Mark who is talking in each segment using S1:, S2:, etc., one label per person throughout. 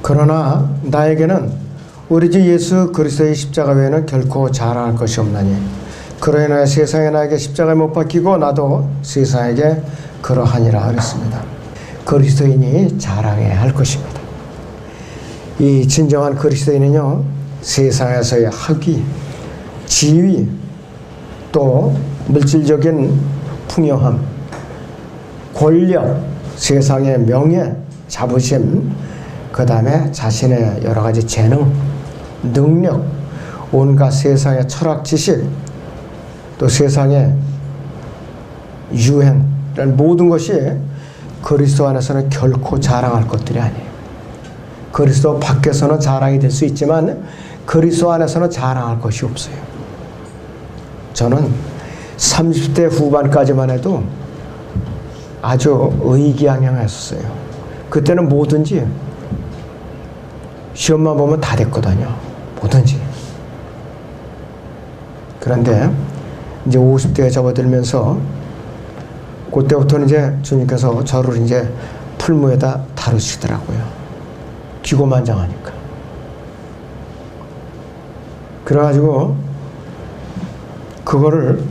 S1: 그러나 나에게는 우리 주 예수 그리스도의 십자가 외에는 결코 자랑할 것이 없나니 그로 인하여 세상에 나에게 십자가에 못 박히고 나도 세상에게 그러하니라 그랬습니다. 그리스도인이 자랑해야 할 것입니다. 이 진정한 그리스도인은요, 세상에서의 학위, 지위, 또 물질적인 풍요함, 권력, 세상의 명예, 자부심, 그 다음에 자신의 여러 가지 재능, 능력, 온갖 세상의 철학 지식, 또 세상의 유행, 이런 모든 것이 그리스도 안에서는 결코 자랑할 것들이 아니에요. 그리스도 밖에서는 자랑이 될 수 있지만 그리스도 안에서는 자랑할 것이 없어요. 저는 30대 후반까지만 해도 아주 의기양양했었어요. 그때는 뭐든지 시험만 보면 다 됐거든요. 뭐든지. 그런데 이제 50대에 접어들면서 그때부터는 이제 주님께서 저를 이제 풀무에다 다루시더라고요. 기고만장하니까. 그래가지고 그거를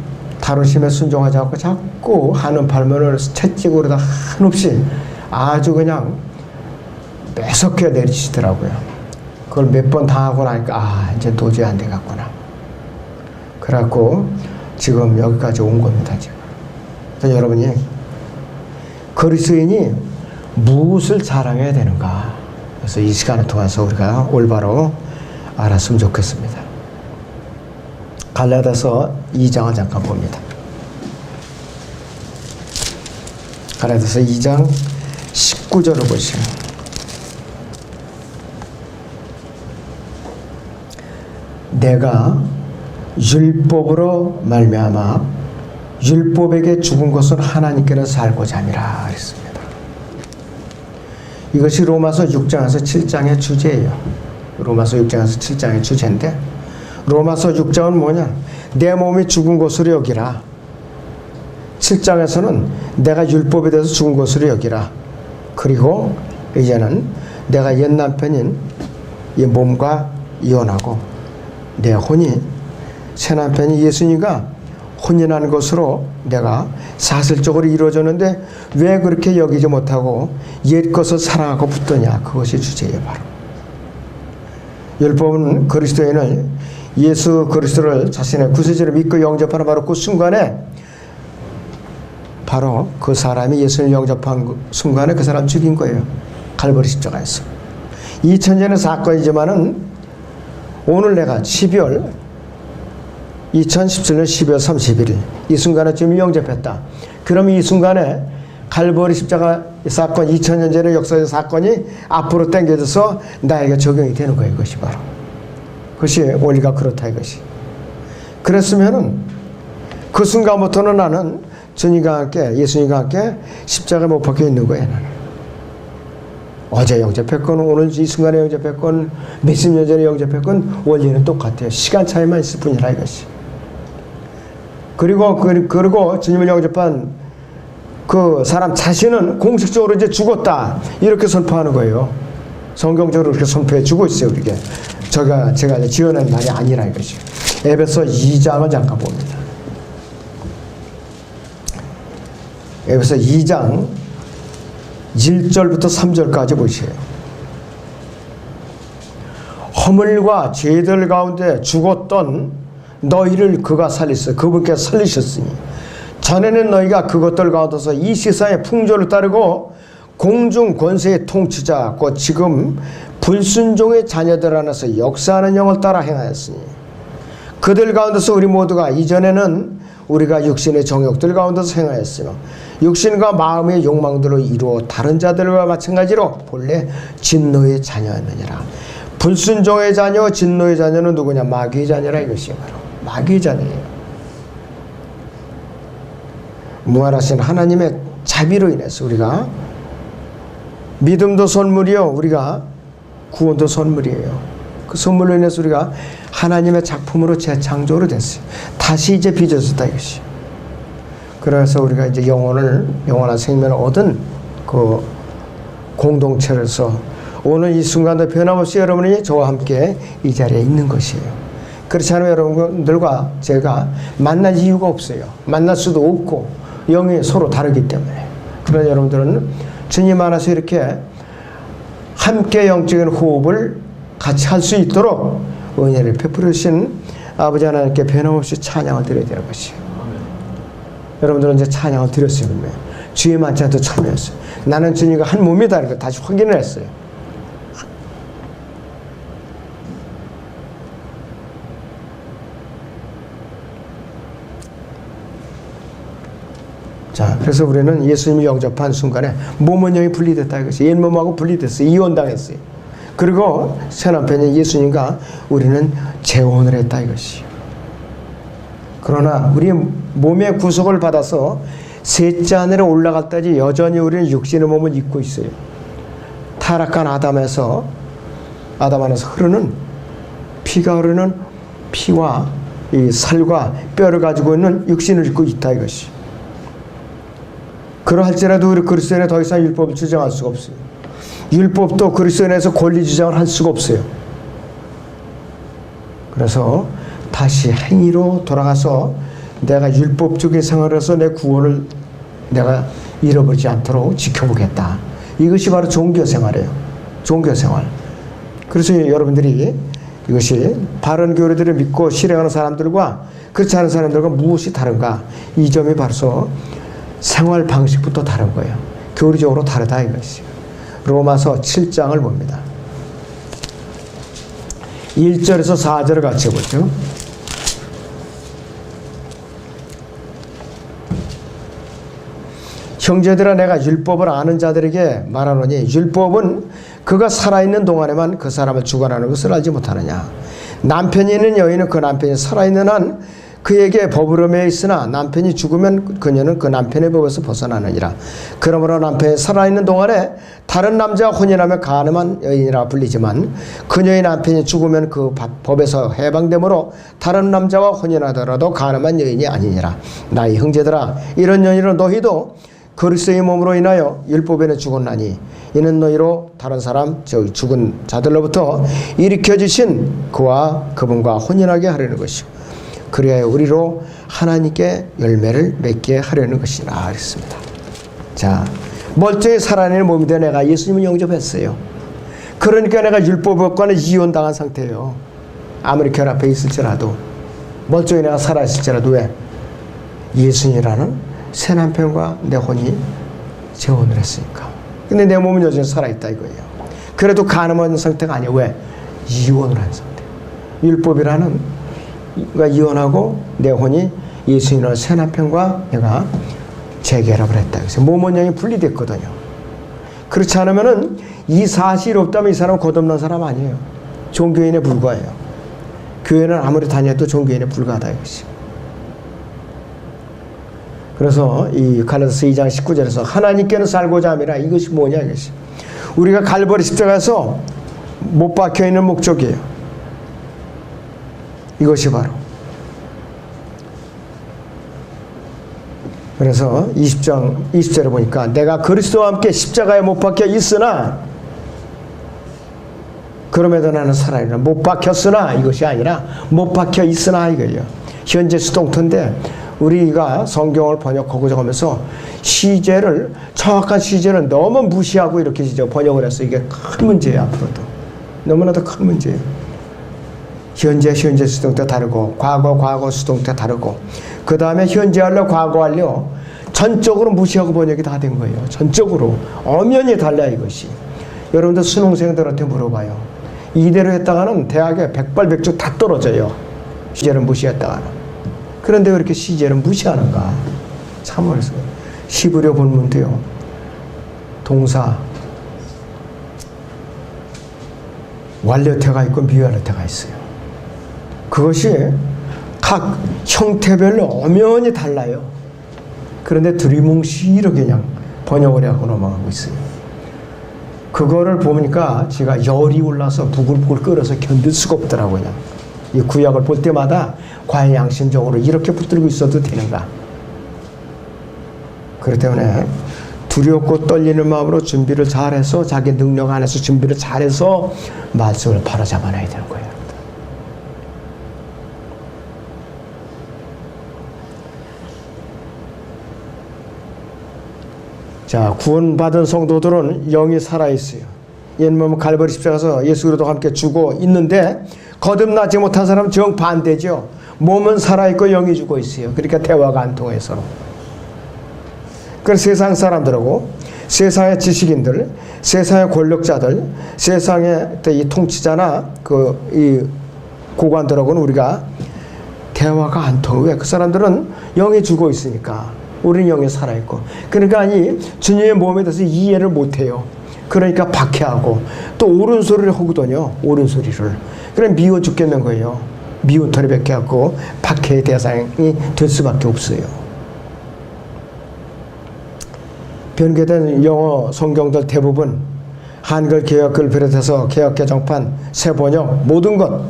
S1: 다루심에 순종하지 않고 자꾸 하는 발문을 채찍으로 다 한없이 아주 그냥 매섭게 내리시더라고요. 그걸 몇 번 당하고 나니까 이제 도저히 안 되겠구나. 그래갖고 지금 여기까지 온 겁니다. 지금. 그래서 여러분이 그리스도인이 무엇을 자랑해야 되는가? 그래서 이 시간을 통해서 우리가 올바로 알았으면 좋겠습니다. 갈라디아서 2장을 잠깐 봅니다. 갈라디아서 2장 19절을 보시면 내가 율법으로 말미암아 율법에게 죽은 것은 하나님께는 살고자 함이라 그랬습니다. 이것이 로마서 6장에서 7장의 주제예요. 로마서 6장에서 7장의 주제인데 로마서 6장은 뭐냐? 내 몸이 죽은 것으로 여기라. 7장에서는 내가 율법에 대해서 죽은 것으로 여기라. 그리고 이제는 내가 옛 남편인 이 몸과 이혼하고 내 혼이 새 남편인 예수님과 혼인하는 것으로 내가 사실적으로 이루어졌는데 왜 그렇게 여기지 못하고 옛 것을 사랑하고 붙더냐. 그것이 주제예요. 바로 율법은 그리스도인을 예수 그리스도를 자신의 구세주로 믿고 영접하는 바로 그 순간에 바로 그 사람이 예수를 영접한 순간에 그 사람 죽인 거예요. 갈보리 십자가에서. 2000년의 사건이지만은 오늘 내가 2017년 12월 31일 이 순간에 주님을 영접했다. 그러면 이 순간에 갈보리 십자가 사건 2000년 전의 역사의 사건이 앞으로 당겨져서 나에게 적용이 되는 거예요. 이것이 바로. 그것이 원리가 그렇다 이것이. 그랬으면은 그 순간부터는 나는 주님과 함께 예수님과 함께 십자가에 못 박혀 있는 거예요. 나는. 어제 영접했건 오늘 이 순간에 영접했건 몇십 년 전에 영접했건 원리는 똑같아요. 시간 차이만 있을 뿐이라 이것이. 그리고 주님을 영접한 그 사람 자신은 공식적으로 이제 죽었다 이렇게 선포하는 거예요. 성경적으로 그렇게 선포해 주고 있어요. 우리에게. 제가 지어낸 말이 아니라 이것이. 에베소 2장을 잠깐 봅니다. 에베소 2장 1절부터 3절까지 보세요. 허물과 죄들 가운데 죽었던 너희를 그가 살리셨어. 그분께서 살리셨으니 전에는 너희가 그것들 가운데서 이 세상의 풍조를 따르고 공중 권세의 통치자 곧 지금 불순종의 자녀들 안에서 역사하는 영을 따라 행하였으니 그들 가운데서 우리 모두가 이전에는 우리가 육신의 정욕들 가운데서 행하였으며 육신과 마음의 욕망들로 이루어 다른 자들과 마찬가지로 본래 진노의 자녀였느니라. 불순종의 자녀, 진노의 자녀는 누구냐? 마귀의 자녀라 이것이 바로 마귀의 자녀예요. 무한하신 하나님의 자비로 인해서 우리가 믿음도 선물이요, 우리가 구원도 선물이에요. 그 선물로 인해서 우리가 하나님의 작품으로 재창조로 됐어요. 다시 이제 빚어졌다 이것이. 그래서 우리가 이제 영원한 생명을 얻은 그 공동체로서 오늘 이 순간도 변함없이 여러분이 저와 함께 이 자리에 있는 것이에요. 그렇지 않으면 여러분들과 제가 만날 이유가 없어요. 만날 수도 없고 영이 서로 다르기 때문에. 그러나 여러분들은 주님 안에서 이렇게 함께 영적인 호흡을 같이 할 수 있도록 은혜를 베풀어 주신 아버지 하나님께 변함없이 찬양을 드려야 되는 것이에요. 여러분들은 이제 찬양을 드렸어요. 주의 만찬도 참여했어요. 나는 주님과 한 몸이다는 걸 다시 확인을 했어요. 자, 그래서 우리는 예수님이 영접한 순간에 몸은 영이 분리됐다 이것이 옛 몸하고 분리됐어요. 이혼당했어요. 그리고 새 남편인 예수님과 우리는 재혼을 했다 이것이. 그러나 우리 몸의 구속을 받아서 셋째 하늘에 올라갈 때까지 여전히 우리는 육신의 몸을 입고 있어요. 타락한 아담 안에서 흐르는 피가 흐르는 피와 이 살과 뼈를 가지고 있는 육신을 입고 있다 이것이. 그러할지라도 우리 그리스도 안에 더 이상 율법을 주장할 수가 없어요. 율법도 그리스도 안에서 권리 주장을 할 수가 없어요. 그래서 다시 행위로 돌아가서 내가 율법적인 생활을 해서 내 구원을 내가 잃어버리지 않도록 지켜보겠다. 이것이 바로 종교생활이에요. 종교생활. 그래서 여러분들이 이것이 바른 교리들을 믿고 실행하는 사람들과 그렇지 않은 사람들과 무엇이 다른가? 이 점이 바로 생활 방식부터 다른 거예요. 교리적으로 다르다 이것이에요. 로마서 7장을 봅니다. 1절에서 4절을 같이 보죠. 형제들아 내가 율법을 아는 자들에게 말하노니 율법은 그가 살아있는 동안에만 그 사람을 주관하는 것을 알지 못하느냐. 남편이 있는 여인은 그 남편이 살아있는 한 그에게 법으로 매여 있으나 남편이 죽으면 그녀는 그 남편의 법에서 벗어나느니라. 그러므로 남편이 살아있는 동안에 다른 남자와 혼인하면 간음한 여인이라 불리지만 그녀의 남편이 죽으면 그 법에서 해방되므로 다른 남자와 혼인하더라도 간음한 여인이 아니니라. 나의 형제들아 이런 여인으로 너희도 그리스도의 몸으로 인하여 율법에는 죽었나니 이는 너희로 다른 사람 즉 죽은 자들로부터 일으켜 주신 그와 그분과 혼인하게 하려는 것이요 그리하여 우리로 하나님께 열매를 맺게 하려는 것이라 그랬습니다. 자, 멀쩡히 살아내는 몸이 돼 내가 예수님을 영접했어요. 그러니까 내가 율법과는 이혼당한 상태예요. 아무리 결합해 있을지라도 멀쩡히 내가 살아있을지라도 왜? 예수님이라는 새 남편과 내 혼이 재혼을 했으니까. 근데 내 몸은 여전히 살아있다 이거예요. 그래도 간음한 상태가 아니에요. 왜? 이혼을 한 상태. 율법이라는 그러니까 이혼하고 내 혼이 예수님이라는 새 남편과 내가 재결합을 했다. 그래서 몸은 영이 분리됐거든요. 그렇지 않으면은 이 사실이 없다면 이 사람은 거듭난 사람 아니에요. 종교인에 불과해요. 교회는 아무리 다녀도 종교인에 불과하다 이것이. 그래서 이 갈라디아서 2장 19절에서 하나님께는 살고자 함이라 이것이 뭐냐 이것이. 우리가 갈보리 십자가에서 못 박혀 있는 목적이에요. 이것이 바로. 그래서 20절에 보니까 내가 그리스도와 함께 십자가에 못 박혀 있으나 그럼에도 나는 살아있나. 못 박혔으나 이것이 아니라 못 박혀 있으나 이거예요. 현재 수동태인데 우리가 성경을 번역하고자 하면서 시제를 정확한 시제를 너무 무시하고 이렇게 번역을 해서 이게 큰 문제예요. 앞으로도 너무나도 큰 문제예요. 현재 수동태 다르고 과거 수동태 다르고 그 다음에 현재 완료 과거 완료 전적으로 무시하고 번역이 다 된 거예요. 전적으로 엄연히 달라 이것이. 여러분들 수능생들한테 물어봐요. 이대로 했다가는 대학에 백발백중 다 떨어져요. 시제를 무시했다가는. 그런데 왜 이렇게 시제를 무시하는가? 참 어려워요. 히브리어 본문도요. 동사 완료태가 있고 미완료태가 있어요. 그것이 각 형태별로 엄연히 달라요. 그런데 두리뭉실하게 그냥 번역을 하고 넘어가고 있어요. 그거를 보니까 제가 열이 올라서 부글부글 끓어서 견딜 수가 없더라고요. 그냥. 이 구약을 볼 때마다 과연 양심적으로 이렇게 붙들고 있어도 되는가? 그렇기 때문에 두렵고 떨리는 마음으로 준비를 잘해서 자기 능력 안에서 준비를 잘해서 말씀을 바로 잡아놔야 되는 거예요. 자, 구원받은 성도들은 영이 살아있어요. 옛몸 갈보리 십자가에서 예수 그리스도와 함께 죽어 있는데 거듭나지 못한 사람은 정반대죠. 몸은 살아있고 영이 죽어 있어요. 그러니까 대화가 안 통해요, 서로. 그래서 세상 사람들하고 세상의 지식인들, 세상의 권력자들, 세상의 이 통치자나 이 고관들하고는 우리가 대화가 안 통해요. 왜? 그 사람들은 영이 죽어 있으니까. 우리는 영이 살아있고. 그러니까 주님의 몸에 대해서 이해를 못해요. 그러니까 박해하고 또 옳은 소리를 하거든요. 옳은 소리를. 그래 미워 죽겠는 거예요. 미운 털이 벗겨갖고 박해의 대상이 될 수밖에 없어요. 변개된 영어 성경들 대부분 한글 개역을 비롯해서 개역 개정판 새번역 모든 것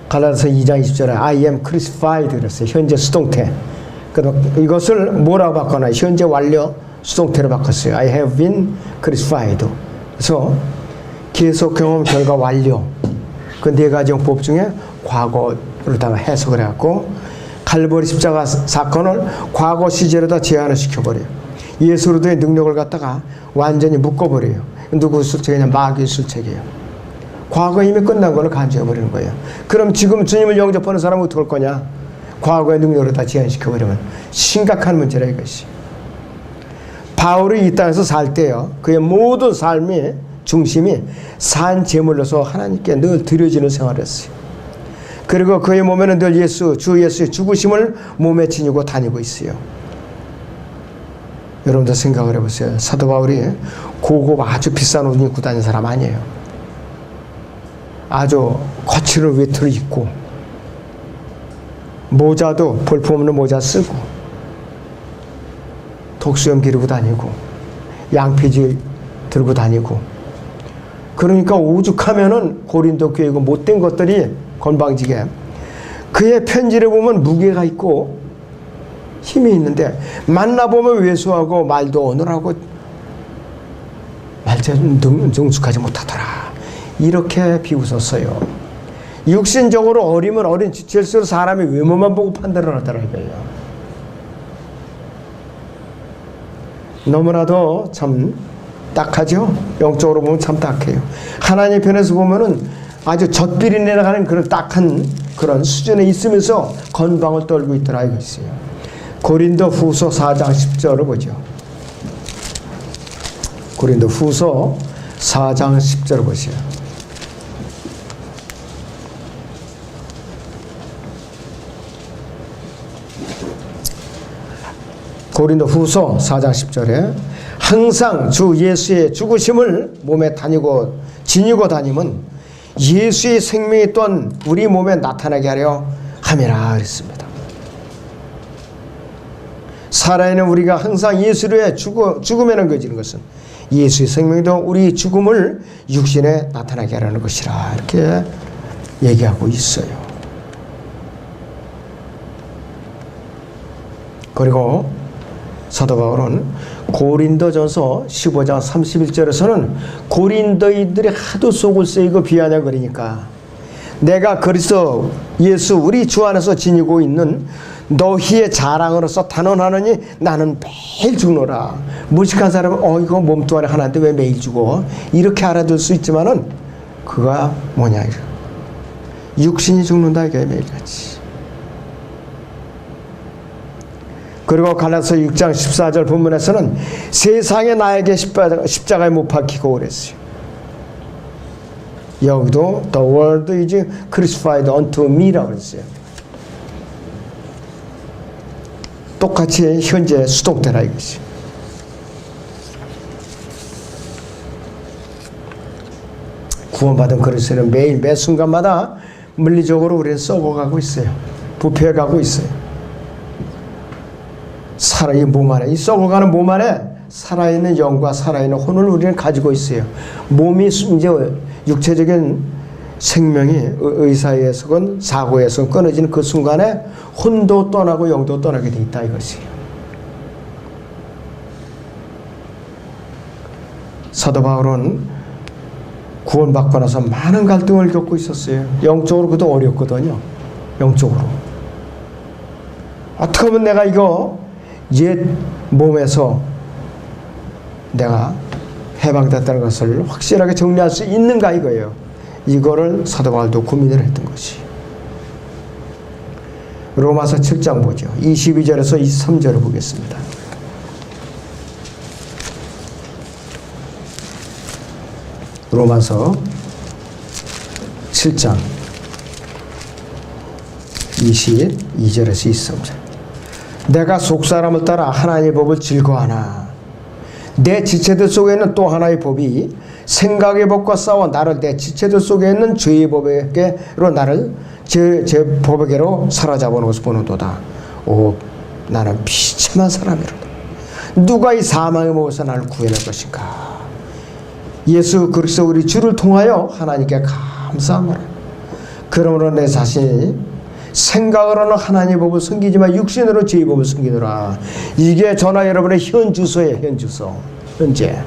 S1: 갈라디아서 2장 20절에 I am crucified 그랬어요. 현재 수동태. 이것을 뭐라고 바꿔놔요? 현재 완료 수동태로 바꿨어요. I have been crucified. 그래서 계속 경험 결과 완료. 그 네 가지 용법 중에 과거로다가 해석을 해갖고 갈보리 십자가 사건을 과거 시제로다 제한을 시켜버려요. 예수로도의 능력을 갖다가 완전히 묶어버려요. 누구 술책이냐? 마귀 술책이에요. 과거 이미 끝난 걸 간주해버리는 거예요. 그럼 지금 주님을 영접하는 사람은 어떡할 거냐? 과거의 능력으로 다 제한시켜버리면 심각한 문제라 이것이. 바울이 이 땅에서 살 때요, 그의 모든 삶의 중심이 산 제물로서 하나님께 늘 드려지는 생활을 했어요. 그리고 그의 몸에는 늘 주 예수의 죽으심을 몸에 지니고 다니고 있어요. 여러분들 생각을 해보세요. 사도 바울이 고급 아주 비싼 옷 입고 다니는 사람 아니에요. 아주 거칠은 외투를 입고 모자도 볼품없는 모자 쓰고 독수염 기르고 다니고 양피지 들고 다니고. 그러니까 오죽하면은 고린도 교회고 못된 것들이 건방지게 그의 편지를 보면 무게가 있고 힘이 있는데 만나보면 왜소하고 말도 어눌하고 말제 능숙하지 못하더라. 이렇게 비웃었어요. 육신적으로 어리면 어린 지체일수록 사람이 외모만 보고 판단을 하더라 이거예요. 너무나도 참 딱하죠. 영적으로 보면 참 딱해요. 하나님 편에서 보면은 아주 젖비리 내려가는 그런 딱한 그런 수준에 있으면서 건방을 떨고 있더라 이것이에요. 고린도 후서 4장 10절을 보죠. 고린도 후서 4장 10절을 보세요. 고린도 후서 4장 10절에 항상 주 예수의 죽으심을 몸에 지니고 다니면 예수의 생명이 또한 우리 몸에 나타나게 하려 함이라 그랬습니다. 살아있는 우리가 항상 예수의 죽음에 남겨지는 것은 예수의 생명도 우리 죽음을 육신에 나타나게 하라는 것이라 이렇게 얘기하고 있어요. 그리고 사도 바울은 고린도전서 15장 31절에서는 고린도인들이 하도 속을 썩이고 비아냥거리니까 내가 그리스도 예수 우리 주 안에서 지니고 있는 너희의 자랑으로서 단언하느니 나는 매일 죽노라. 무식한 사람은 이거 몸뚱 아래 하나인데 왜 매일 죽어? 이렇게 알아둘 수 있지만은 그가 뭐냐 이거. 육신이 죽는다 이게 매일같이. 그리고 갈라디아서 6장 14절 본문에서는 세상에 나에게 십자가에 못 박히고 그랬어요. 여기도 the world is crucified unto me라고 그랬어요. 똑같이 현재 수동태라 이것이. 구원받은 그리스도는 매일 매 순간마다 물리적으로 우리는 썩어가고 있어요. 부패해가고 있어요. 이 몸 안에, 이 썩어가는 몸 안에 살아있는 영과 살아있는 혼을 우리는 가지고 있어요. 몸이 이제 육체적인 생명이 의사에서건 사고에서 끊어지는 그 순간에 혼도 떠나고 영도 떠나게 돼 있다 이것이에요. 사도 바울은 구원받고 나서 많은 갈등을 겪고 있었어요. 영적으로 그도 어렵거든요. 영적으로. 어떻게 하면 내가 이거 옛 몸에서 내가 해방됐다는 것을 확실하게 정리할 수 있는가 이거예요. 이거를 사도 바울도 고민을 했던 것이. 로마서 7장 보죠. 22절에서 23절을 보겠습니다. 로마서 7장 22절에서 23절. 내가 속사람을 따라 하나님의 법을 즐거워하나 내 지체들 속에 있는 또 하나의 법이 생각의 법과 싸워 나를 내 지체들 속에 있는 죄의 법에게로 나를 제 법에게로 사로잡아놓은 것을 보는도다. 오, 나는 비참한 사람이로다. 누가 이 사망의 몸에서 나를 구해낼 것인가. 예수 그리스도 우리 주를 통하여 하나님께 감사하노라. 그러므로 내 자신이 생각으로는 하나님의 법을 숨기지만 육신으로 죄의 법을 숨기노라. 이게 저나 여러분의 현 주소예요. 현 주소. 현재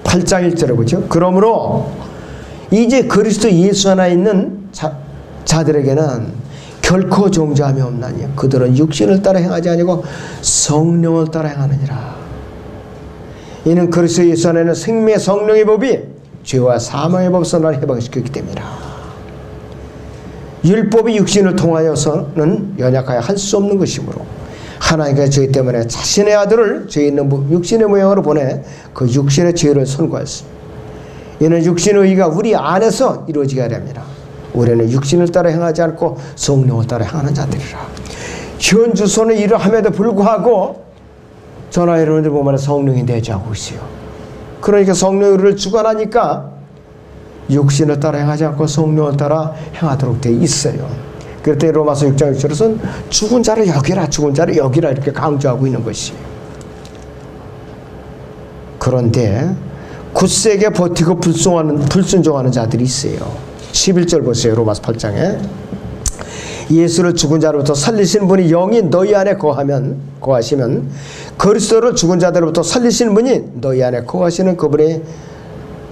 S1: 8장 1절에 보죠. 그러므로 이제 그리스도 예수 안에 있는 자들에게는 결코 정죄함이 없나니 그들은 육신을 따라 행하지 아니고 성령을 따라 행하느니라. 이는 그리스도 예수 안에는 생명의 성령의 법이 죄와 사망의 법에서 나를 해방시켰기 때문이라. 율법이 육신을 통하여서는 연약하여 할 수 없는 것이므로 하나님께서 저희 때문에 자신의 아들을 죄 있는 육신의 모양으로 보내 그 육신의 죄를 선고하였습니다. 이는 육신의 의가 우리 안에서 이루어지게 하렵니다. 우리는 육신을 따라 행하지 않고 성령을 따라 행하는 자들이라. 현 주소는 이러함에도 불구하고 저나 여러분들 보면 성령이 내주하고 있어요. 그러니까 성령이 우리를 주관하니까 육신을 따라 행하지 않고 성령을 따라 행하도록 되어 있어요. 그럴 때 로마서 6장 6절에서는 죽은 자를 여기라, 죽은 자를 여기라 이렇게 강조하고 있는 것이. 그런데 굳세게 버티고 불순종하는 자들이 있어요. 11절 보세요. 로마서 8장에 예수를 죽은 자로부터 살리신 분이 영이 너희 안에 거하시면 그리스도를 죽은 자들로부터 살리신 분이 너희 안에 거하시는 그분의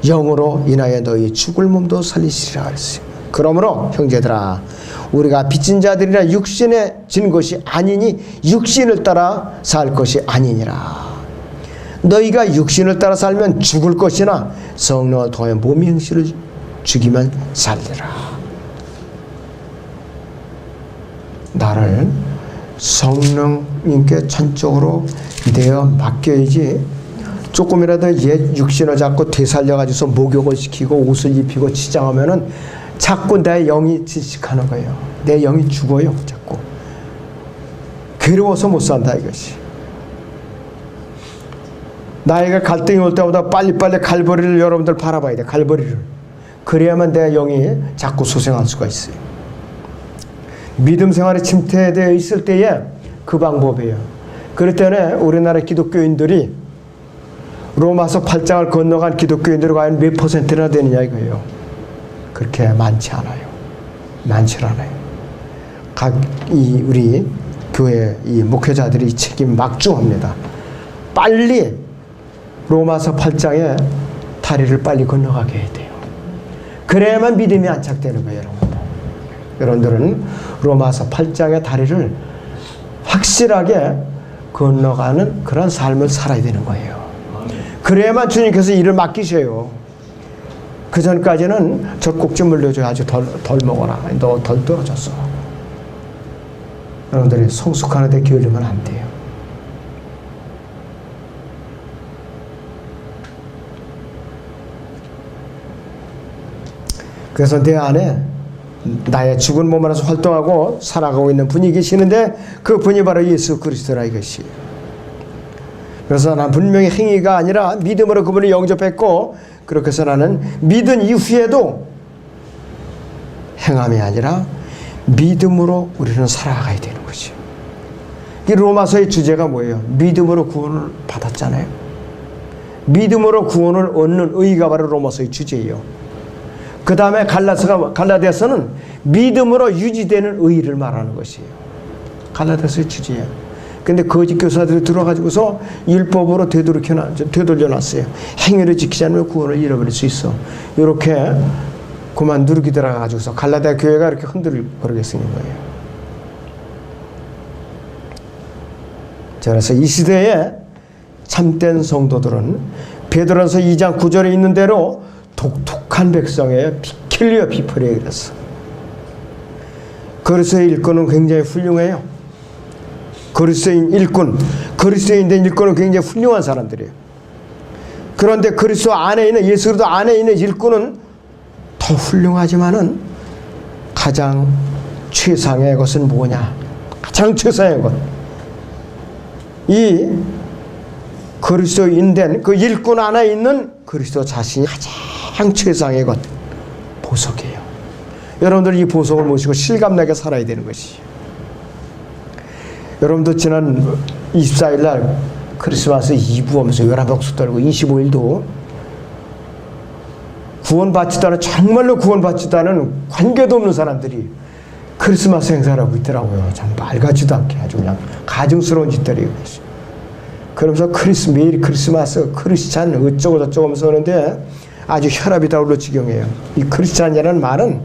S1: 영으로 인하여 너희 죽을 몸도 살리시리라 그랬어요. 그러므로 형제들아 우리가 빚진 자들이라 육신에 진 것이 아니니 육신을 따라 살 것이 아니니라. 너희가 육신을 따라 살면 죽을 것이나 성령을 통하여 몸의 행실을 죽이면 살리라. 나를 성령님께 전적으로 내어 맡겨야지 조금이라도 옛 육신을 자꾸 되살려가지고서 목욕을 시키고 옷을 입히고 치장하면은 자꾸 내 영이 질식하는 거예요. 내 영이 죽어요. 자꾸 괴로워서 못 산다 이것이. 나에게 갈등이 올 때마다 빨리빨리 갈보리를 여러분들 바라봐야 돼. 갈보리를. 그래야만 내 영이 자꾸 소생할 수가 있어요. 믿음 생활에 침체되어 있을 때에 그 방법이에요. 그럴 때는 우리나라 기독교인들이 로마서 8장을 건너간 기독교인들이 과연 몇 퍼센트나 되느냐 이거예요. 그렇게 많지 않아요. 많지 않아요. 우리 교회 이 목회자들이 책임 막중합니다. 빨리 로마서 8장에 다리를 빨리 건너가게 해야 돼요. 그래야만 믿음이 안착되는 거예요, 여러분. 여러분들은 로마서 8장의 다리를 확실하게 건너가는 그런 삶을 살아야 되는 거예요. 그래야만 주님께서 일을 맡기셔요. 그 전까지는 젖꼭지 물려줘야 아주 덜 먹어라. 너 덜 떨어졌어. 여러분들이 성숙하는데 게을리면 안 돼요. 그래서 내 안에 나의 죽은 몸 안에서 활동하고 살아가고 있는 분이 계시는데 그 분이 바로 예수 그리스도라 이것이. 그래서 난 분명히 행위가 아니라 믿음으로 그분을 영접했고 그렇게 해서 나는 믿은 이후에도 행함이 아니라 믿음으로 우리는 살아가야 되는 것이에요. 이 로마서의 주제가 뭐예요? 믿음으로 구원을 받았잖아요. 믿음으로 구원을 얻는 의가 바로 로마서의 주제예요. 그 다음에 갈라디아서는 믿음으로 유지되는 의를 말하는 것이에요. 갈라디아서의 주제예요. 근데 거짓 교사들이 들어가지고서 율법으로 되돌려놨어요. 행위를 지키지 않으면 구원을 잃어버릴 수 있어. 이렇게 그만 누르기 들어가지고서 갈라디아 교회가 이렇게 흔들버리게 생긴 거예요. 그래서 이 시대에 참된 성도들은 베드로전서 2장 9절에 있는 대로 독특한 백성이에요. 비킬리어 비플이에요. 그래서 그리스도의 일꾼은 굉장히 훌륭해요. 그리스도인 일꾼, 그리스도인된 일꾼은 굉장히 훌륭한 사람들이에요. 그런데 그리스도 안에 있는, 예수 그리스도 안에 있는 일꾼은 더 훌륭하지만은 가장 최상의 것은 뭐냐? 가장 최상의 것. 이 그리스도인된 그 일꾼 안에 있는 그리스도 자신이 가장 최상의 것, 보석이에요. 여러분들 이 보석을 모시고 실감나게 살아야 되는 것이에요. 여러분도 지난 24일 날 크리스마스 이브 하면서 열한박수 떨고 25일도 구원받지도 않은, 정말로 구원받지도 않은 관계도 없는 사람들이 크리스마스 행사를 하고 있더라고요. 참 말 같지도 않게 아주 그냥 가증스러운 짓들이에요. 그러면서 메리 크리스마스, 크리스찬 어쩌고 저쩌고 하면서 하는데 아주 혈압이 다 올라 지경이에요. 이 크리스찬이라는 말은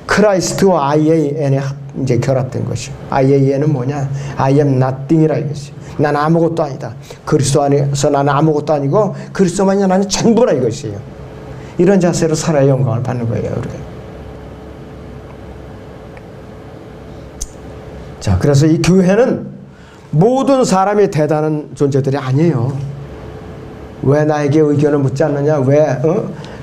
S1: 크라이스트와 IAN에 이제 결합된 것이요. IAN은 뭐냐? I am nothing이라 이것이. 난 아무것도 아니다. 그리스도 안에서 나는 아무것도 아니고 그리스도만이 나는 전부라 이것이에요. 이런 자세로 살아야 영광을 받는 거예요. 우리가. 자, 그래서 이 교회는 모든 사람이 대단한 존재들이 아니에요. 왜 나에게 의견을 묻지 않느냐? 왜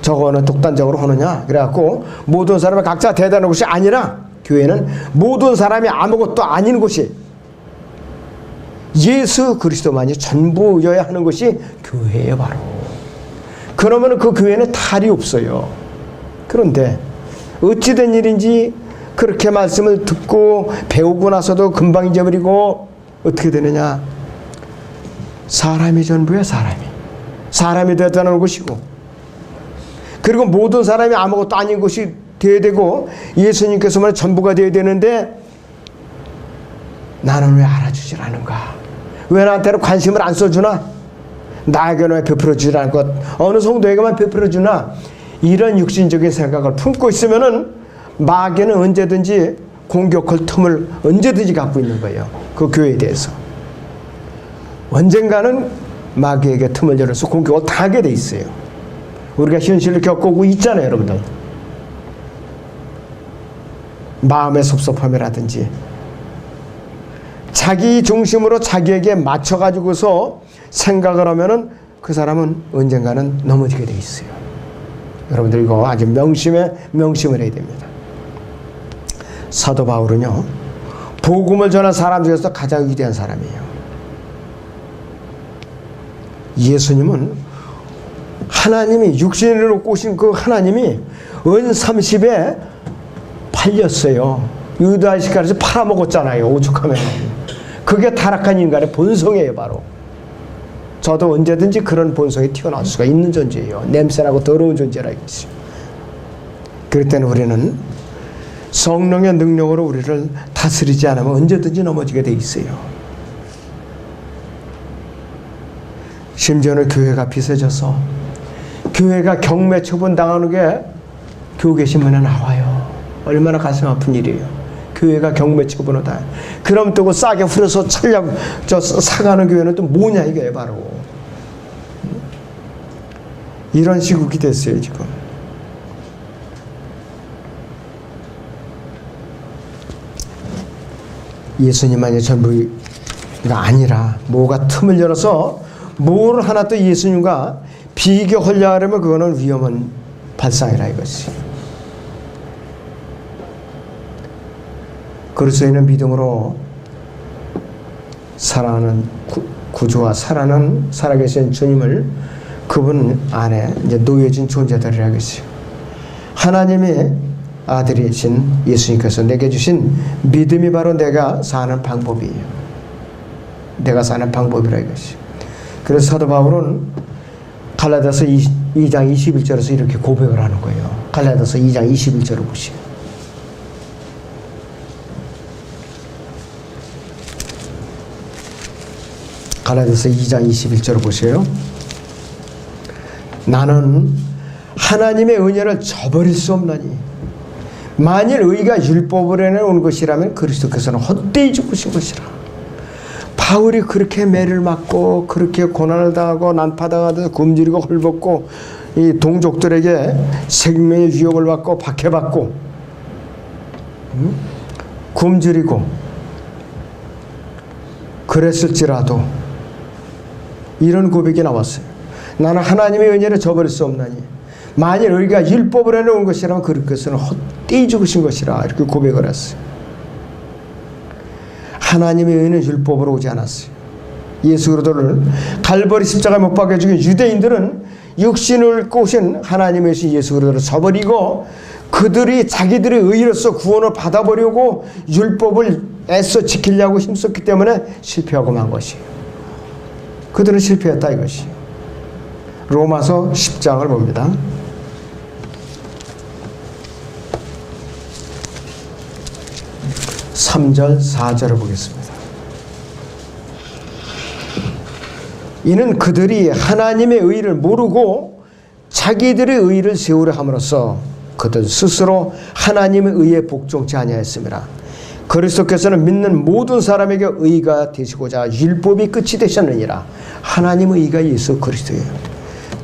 S1: 저거는 독단적으로 하느냐? 그래갖고 모든 사람이 각자 대단한 것이 아니라 교회는 모든 사람이 아무것도 아닌 곳이 예수 그리스도만이 전부여야 하는 것이 교회예요. 바로. 그러면 그 교회는 탈이 없어요. 그런데 어찌된 일인지 그렇게 말씀을 듣고 배우고 나서도 금방 잊어버리고 어떻게 되느냐? 사람이 전부야. 사람이 대단한 것이고, 그리고 모든 사람이 아무것도 아닌 것이 되어야 되고 예수님께서만 전부가 되어야 되는데 나는 왜 알아주질 않은가? 왜 나한테는 관심을 안 써주나? 나에게는 왜 베풀어주질 않을 것? 어느 성도에게만 베풀어주나? 이런 육신적인 생각을 품고 있으면은 마귀는 언제든지 공격할 틈을 언제든지 갖고 있는 거예요. 그 교회에 대해서. 언젠가는 마귀에게 틈을 열어서 공격을 당하게 돼 있어요. 우리가 현실을 겪고 있잖아요, 여러분들. 마음의 섭섭함이라든지 자기 중심으로 자기에게 맞춰가지고서 생각을 하면은 그 사람은 언젠가는 넘어지게 돼 있어요. 여러분들 이거 아주 명심을 해야 됩니다. 사도 바울은요, 복음을 전한 사람 중에서 가장 위대한 사람이에요. 예수님은 하나님이 육신으로 꼬신 그 하나님이 은 30에 팔렸어요. 유다 시간에서 팔아먹었잖아요. 오죽하면. 그게 타락한 인간의 본성이에요. 바로. 저도 언제든지 그런 본성이 튀어나올 수가 있는 존재예요. 냄새나고 더러운 존재라 이것이. 그럴 때는 우리는 성령의 능력으로 우리를 다스리지 않으면 언제든지 넘어지게 돼 있어요. 심지어는 교회가 비세져서 교회가 경매 처분당하는 게 교계신문에 나와요. 얼마나 가슴 아픈 일이에요. 교회가 경매 처분을 다. 그럼 또 싸게 풀어서 사가는 교회는 또 뭐냐 이게 바로. 이런 시국이 됐어요 지금. 예수님만이 전부가 아니라 뭐가 틈을 열어서 뭘 하나 또 예수님과 비교하려 하려면 그거는 위험한 발상이라 이것이. 그리스도인은 믿음으로 살아가는 구주와 살아계신 주님을 그분 안에 이제 놓여진 존재들이라 이것이. 하나님의 아들이신 예수님께서 내게 주신 믿음이 바로 내가 사는 방법이에요. 내가 사는 방법이라 이것이. 그래서 사도 바울은 갈라디아서 2장 21절에서 이렇게 고백을 하는 거예요. 갈라디아서 2장 21절을 보시면. 갈라디아서 2장 21절을 보세요. 나는 하나님의 은혜를 저버릴 수 없나니 만일 의가 율법을 해온 것이라면 그리스도께서는 헛되이 죽으신 것이라. 바울이 그렇게 매를 맞고 그렇게 고난을 당하고 난파당하듯 굶주리고 헐벗고 이 동족들에게 생명의 유혹을 받고 박해받고 굶주리고 그랬을지라도 이런 고백이 나왔어요. 나는 하나님의 은혜를 저버릴 수 없나니 만일 우리가 율법을 해놓은 것이라면 그것은 헛되이 죽으신 것이라 이렇게 고백을 했어요. 하나님의 은혜는 율법으로 오지 않았어요. 예수 그리스도를 갈보리 십자가에 못 박혀 죽인 유대인들은 육신을 꼬신 하나님의 예수 그리스도를 저버리고 그들이 자기들의 의로서 구원을 받아보려고 율법을 애써 지키려고 힘썼기 때문에 실패하고 만 것이에요. 그들은 실패했다 이것이에요. 로마서 10장을 봅니다. 3절 4절을 보겠습니다. 이는 그들이 하나님의 의를 모르고 자기들의 의를 세우려 함으로써 그들 스스로 하나님의 의에 복종치 아니하였습니다. 그리스도께서는 믿는 모든 사람에게 의가 되시고자 율법이 끝이 되셨느니라. 하나님의 의가 예수 그리스도예요.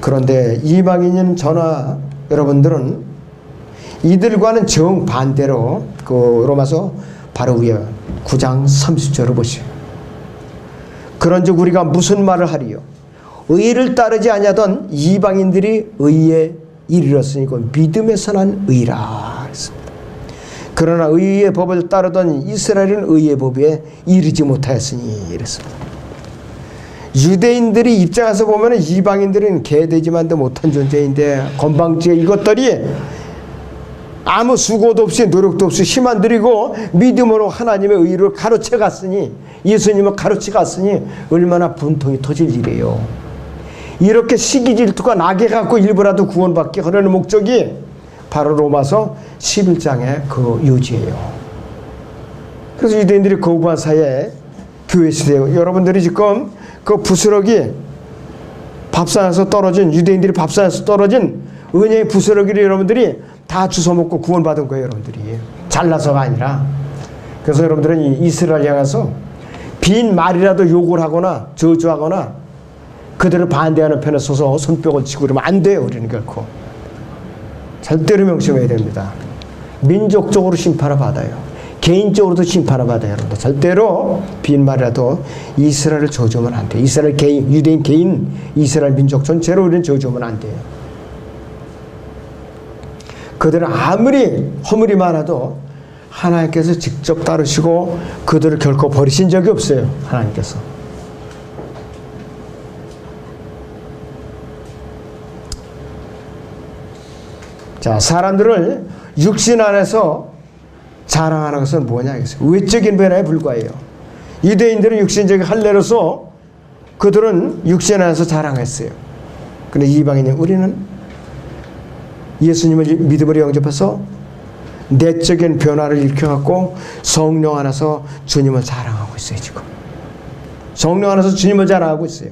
S1: 그런데 이방인인 저나 여러분들은 이들과는 정반대로 그 로마서 바로 위에 9장 30절을 보시오. 그런즉 우리가 무슨 말을 하리요? 의를 따르지 아니하던 이방인들이 의에 이르렀으니 그 믿음에서 난 의라 했습니다. 그러나 의의 법을 따르던 이스라엘은 의의 법에 이르지 못하였으니 이랬습니다. 유대인들이 입장에서 보면 이방인들은 개되지만도 못한 존재인데 건방지게 이것들이 아무 수고도 없이 노력도 없이 힘 안 들이고 믿음으로 하나님의 의를 가로채 갔으니 예수님을 가로채 갔으니 얼마나 분통이 터질 일이에요. 이렇게 시기 질투가 나게 갖고 일부라도 구원받게 하려는 목적이 바로 로마서 11장의 그 요지예요. 그래서 유대인들이 거부한 사이에 교회 시대에 여러분들이 지금 그 부스러기 밥상에서 떨어진 유대인들이 밥상에서 떨어진 은혜의 부스러기를 여러분들이 다 주워먹고 구원받은 거예요. 여러분들이 잘나서가 아니라. 그래서 여러분들은 이스라엘 향해서 빈 말이라도 욕을 하거나 저주하거나 그들을 반대하는 편에 서서 손뼉을 치고 그러면 안 돼요. 우리는 결코 절대로 명심해야 됩니다. 민족적으로 심판을 받아요. 개인적으로도 심판을 받아요. 여러분들 절대로 빈 말이라도 이스라엘을 저주하면 안 돼요. 이스라엘 개인, 유대인 개인, 이스라엘 민족 전체로 우리는 저주하면 안 돼요. 그들은 아무리 허물이 많아도 하나님께서 직접 따르시고 그들을 결코 버리신 적이 없어요. 하나님께서. 자, 사람들을 육신 안에서 자랑하는 것은 뭐냐 이겠어요. 외적인 변화에 불과해요. 유대인들은 육신적인 할례로서 그들은 육신 안에서 자랑했어요. 그런데 이방인은 우리는 예수님을 믿음으로 영접해서 내적인 변화를 일으켜갖고 성령 안에서 주님을 자랑하고 있어요. 지금 성령 안에서 주님을 자랑하고 있어요.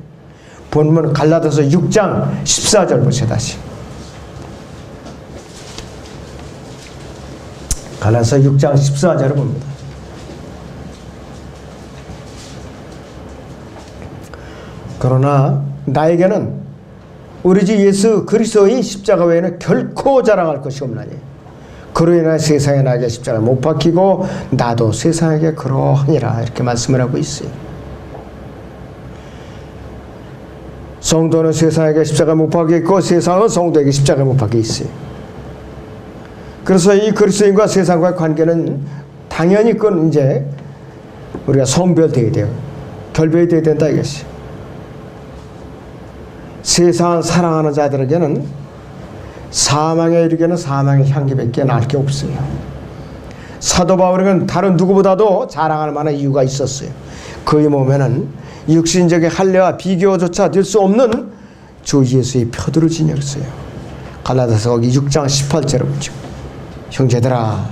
S1: 본문 갈라디아서 6장 14절 보세요. 다시 갈라디아서 6장 14절을 봅니다. 그러나 나에게는 우리 주 예수 그리스도의 십자가 외에는 결코 자랑할 것이 없나니 그로 인하여 세상에 나에게 십자가를 못 박히고 나도 세상에게 그러하니라 이렇게 말씀을 하고 있어요. 성도는 세상에게 십자가를 못 박혀 있고 세상은 성도에게 십자가를 못 박혀 있어요. 그래서 이 그리스도인과 세상과의 관계는 당연히 그건 이제 우리가 성별되어야 돼요. 결별이 되어야 된다 이것이. 세상을 사랑하는 자들에게는 사망에 이르게는 사망의 향기밖에 날 게 없어요. 사도 바울에게는 다른 누구보다도 자랑할 만한 이유가 있었어요. 그의 몸에는 육신적인 할례와 비교조차 될 수 없는 주 예수의 표들을 지녔어요. 갈라디아서 거기 6장 18절을 보죠. 형제들아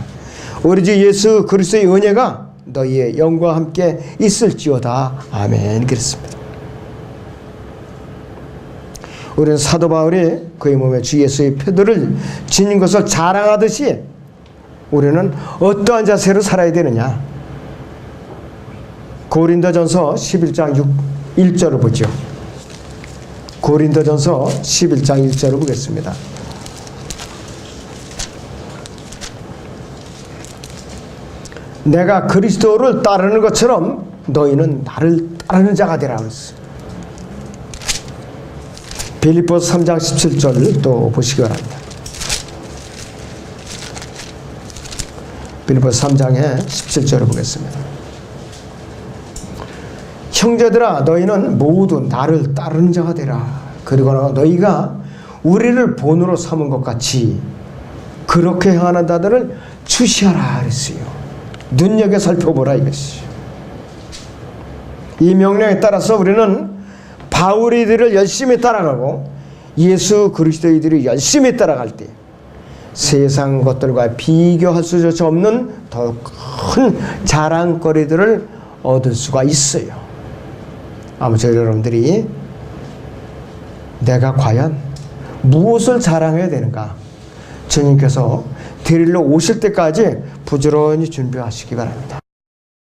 S1: 우리 주 예수 그리스도의 은혜가 너희의 영광과 함께 있을지어다. 아멘. 그랬습니다. 우리는 사도 바울이 그의 몸에 주 예수의 표들을 지닌 것을 자랑하듯이 우리는 어떠한 자세로 살아야 되느냐. 고린도전서 11장 1절을 보죠. 고린도전서 11장 1절을 보겠습니다. 내가 그리스도를 따르는 것처럼 너희는 나를 따르는 자가 되라 그랬어요. 빌립보서 3장 17절을 또 보시기 바랍니다. 빌립보서 3장의 17절을 보겠습니다. 형제들아 너희는 모두 나를 따르는 자가 되라. 그리고 너희가 우리를 본으로 삼은 것 같이 그렇게 행하는 자들을 주시하라 그랬어요. 눈여겨 살펴보라 이것이요. 이 명령에 따라서 우리는 바울이들을 열심히 따라가고 예수 그리스도이들이 열심히 따라갈 때 세상 것들과 비교할 수조차 없는 더 큰 자랑거리들을 얻을 수가 있어요. 아무쪼록 여러분들이 내가 과연 무엇을 자랑해야 되는가, 주님께서 데리러 오실 때까지 부지런히 준비하시기 바랍니다.